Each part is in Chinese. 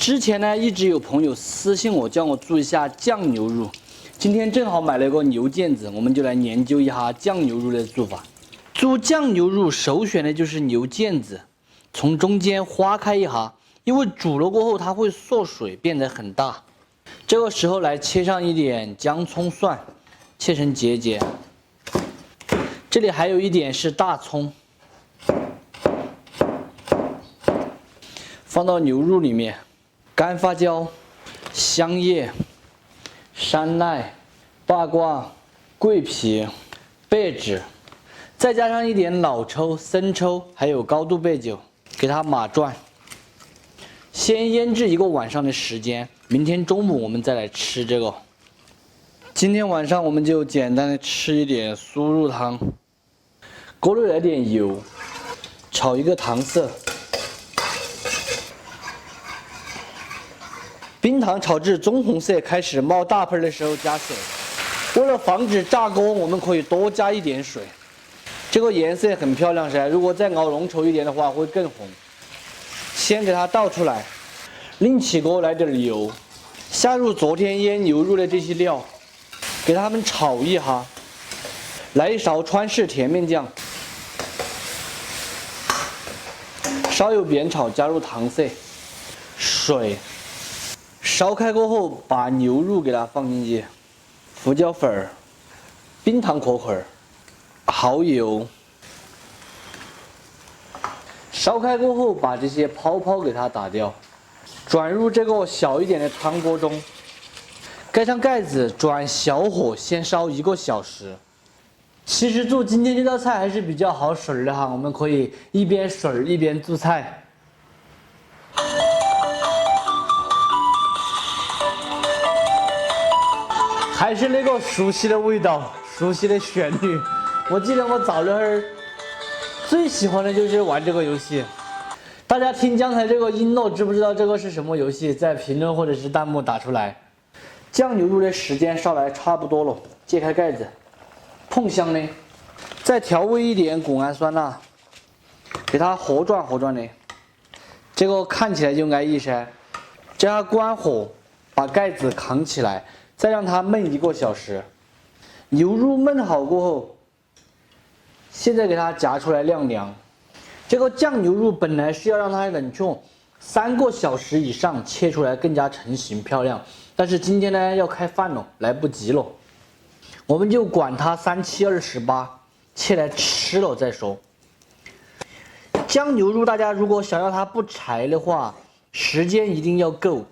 之前呢，一直有朋友私信我，叫我做一下酱牛肉。今天正好买了个牛腱子，我们就来研究一下酱牛肉的做法。做酱牛肉首选的就是牛腱子，从中间划开一下，因为煮了过后它会缩水，变得很大。这个时候来切上一点姜、葱、蒜，切成节节。这里还有一点是大葱，放到牛肉里面。干花椒、香叶、山奈、八卦、桂皮、贝纸，再加上一点老抽、生抽，还有高度白酒，给它码转。先腌制1个晚上的时间，明天中午我们再来吃这个。今天晚上我们就简单的吃一点酥肉汤，锅里来点油，炒一个糖色。冰糖炒至棕红色，开始冒大泡的时候加水。为了防止炸锅，我们可以多加一点水。这个颜色很漂亮噻，如果再熬浓稠一点的话，会更红。先给它倒出来，另起锅来点油，下入昨天腌牛肉的这些料，给它们炒一下。来一勺川式甜面酱，稍有煸炒，加入糖色、水。烧开过后，把牛肉给它放进去，胡椒粉、冰糖壳块、蚝油。烧开过后，把这些泡泡给它打掉，转入这个小一点的汤锅中，盖上盖子，转小火先烧1个小时。其实做今天这道菜还是比较好水的哈，我们可以一边水一边做菜。还是那个熟悉的味道，熟悉的旋律。我记得我早那会儿最喜欢的就是玩这个游戏。大家听刚才这个音乐，知不知道这个是什么游戏？在评论或者是弹幕打出来。酱牛肉的时间烧来差不多了，揭开盖子，碰香呢，再调味一点谷氨酸钠，给它和转和转的。这个看起来就安逸噻。叫它关火，把盖子扛起来。再让它焖1个小时，牛肉焖好过后，现在给它夹出来晾凉。这个酱牛肉本来是要让它冷却3个小时以上，切出来更加成型漂亮。但是今天呢要开饭了，来不及了，我们就管它3728，切来吃了再说。酱牛肉大家如果想要它不柴的话，时间一定要够。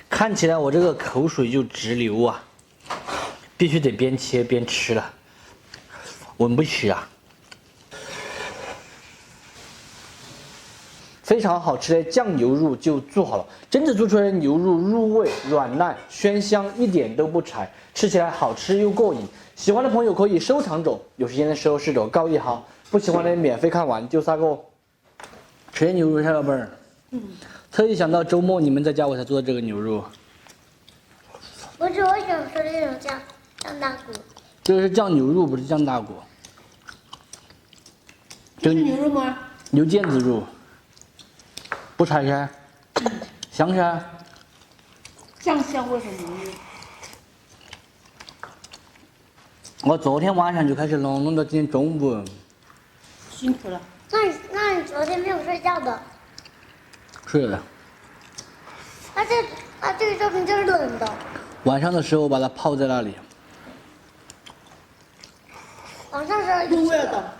看起来我这个口水就直流啊，必须得边切边吃了，闻不起啊！非常好吃的酱牛肉就做好了，真的做出来的牛肉入味、软烂、鲜香，一点都不柴，吃起来好吃又过瘾。喜欢的朋友可以收藏着，有时间的时候试着搞一下，不喜欢的免费看完就撒个。吃牛肉，小老板儿。特意想到周末你们在家我才做的这个牛肉。不是，我想说那种酱大骨。这个是酱牛肉，不是酱大骨。这是牛肉吗？牛腱子肉，不柴噻，香噻。酱香味很浓郁。我昨天晚上就开始弄到今天中午。辛苦了。那你昨天没有睡觉的？睡了。这个照片就是冷的。晚上的时候把它泡在那里。晚上是入味了的。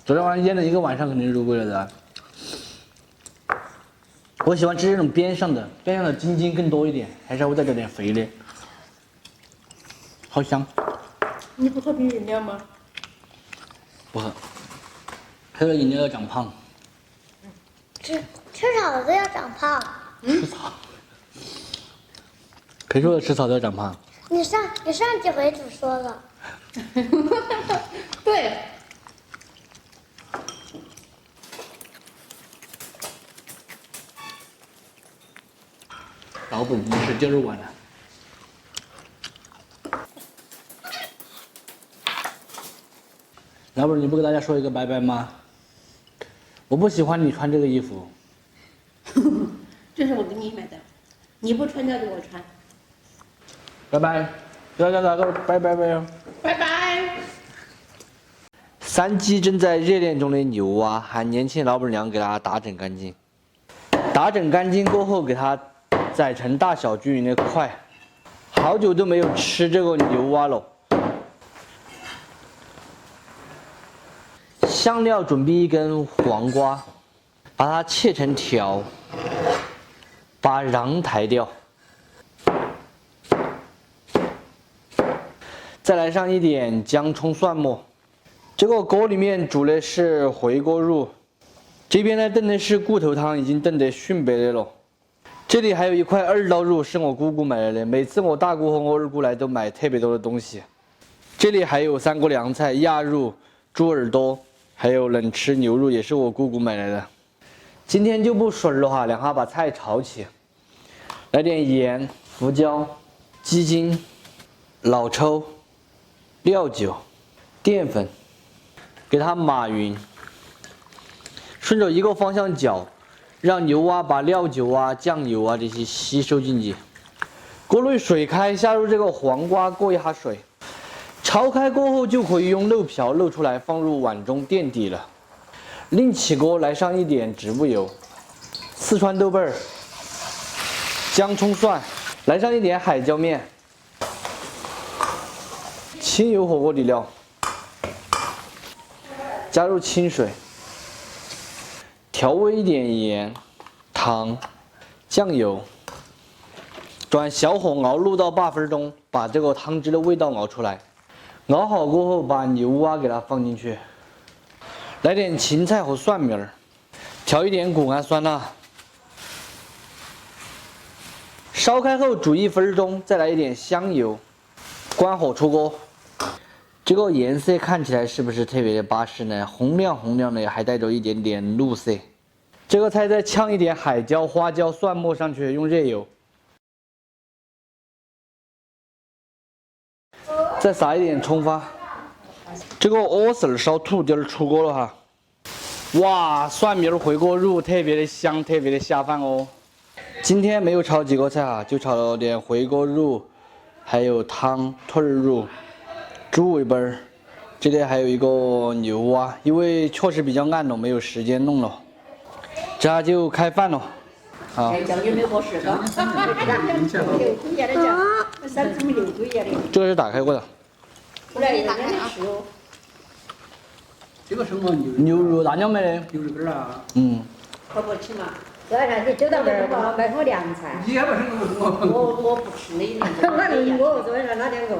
昨天晚上腌了1个晚上，肯定是入味了的。我喜欢吃这种边上的筋筋更多一点，还是会再加点肥的，好香。你不喝瓶饮料吗？不喝，喝了饮料要长胖。吃草都要长胖。吃草。谁说的吃草都要长胖？你上几回只说了。对。老本没事，接着玩了。老本，你不跟大家说一个拜拜吗？我不喜欢你穿这个衣服。就这是我给你买的，你不穿掉就我穿。拜拜，大家打个拜拜拜。拜拜。3级正在热恋中的牛蛙，喊年轻老板娘给它打整干净。打整干净过后，给它宰成大小均匀的块。好久都没有吃这个牛蛙了。香料准备1根黄瓜，把它切成条，把瓤抬掉。再来上一点姜、葱、蒜末。这个锅里面煮的是回锅肉，这边呢炖的是骨头汤，已经炖得逊白的了。这里还有一块2刀肉，是我姑姑买来的。每次我大姑和我二姑来都买特别多的东西。这里还有3锅凉菜、鸭肉、猪耳朵，还有冷吃牛肉，也是我姑姑买来的。今天就不水了哈，两下把菜炒起，来点盐、胡椒、鸡精、老抽、料酒、淀粉。给它码匀，顺着一个方向搅，让牛蛙把料酒啊、酱油啊这些吸收进去。锅内水开，下入这个黄瓜，过一下水，焯开过后就可以用漏瓢漏出来，放入碗中垫底了。另起锅来上一点植物油、四川豆瓣、姜、葱、蒜，来上一点海椒面、清油火锅底料。加入清水，调味一点盐、糖、酱油，转小火熬6到8分钟，把这个汤汁的味道熬出来。熬好过后，把牛蛙给它放进去，来点芹菜和蒜苗，调一点谷氨酸钠。烧开后煮1分钟，再来一点香油，关火出锅。这个颜色看起来是不是特别的巴适呢？红亮红亮的，还带着一点点绿色。这个菜再呛一点海椒、花椒、蒜末上去，用热油，再撒一点葱花。这个莴笋烧兔丁出锅了哈！哇，蒜苗回锅肉特别的香，特别的下饭哦。今天没有炒几个菜啊，就炒了点回锅肉，还有汤、兔肉。猪尾巴儿，这里还有一个牛蛙，因为确实比较暗了，没有时间弄了，这下就开饭了。好。这个是打开过的。这个什么牛肉大娘买的。牛肉干啊？嗯。可不吃嘛。昨晚你走到这儿，我买好凉菜。你也不是我不吃那我昨晚上哪天够？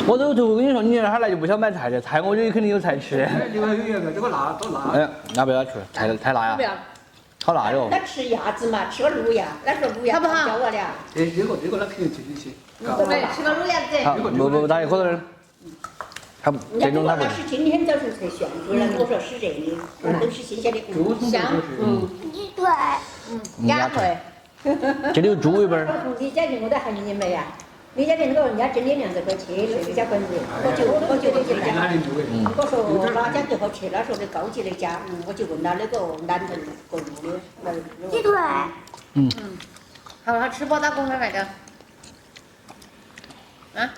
我都跟你说，你他来就不想买菜的，菜我这里肯定有菜吃的。这个有这个辣多辣。哎，要不要吃？太辣呀！不要。好辣哟！他吃鸭子嘛，吃个卤鸭，那说卤鸭教我的。哎，这个那肯定吃得起。对，吃个卤鸭子。好，不打一伙人。他这种他不。那是今天早上才选出来，我说是这里，都是新鲜的，香。鸡腿，鸭腿。这里有猪尾巴儿。李家俊我都喊你们呀，李家俊那个人家蒸的凉子可切了，这家粉子，我就这家。我说哪家最好吃？他说的高级的家，我就问他那个南城过路的。鸡腿，好吃不？大公会买的。啊？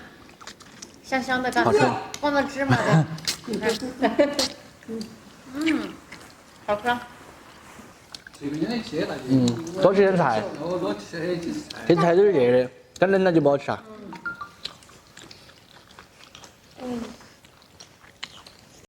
香香的，好吃。放了芝麻的。好吃。多吃点菜。这菜都是热的，但冷了就不好吃啊。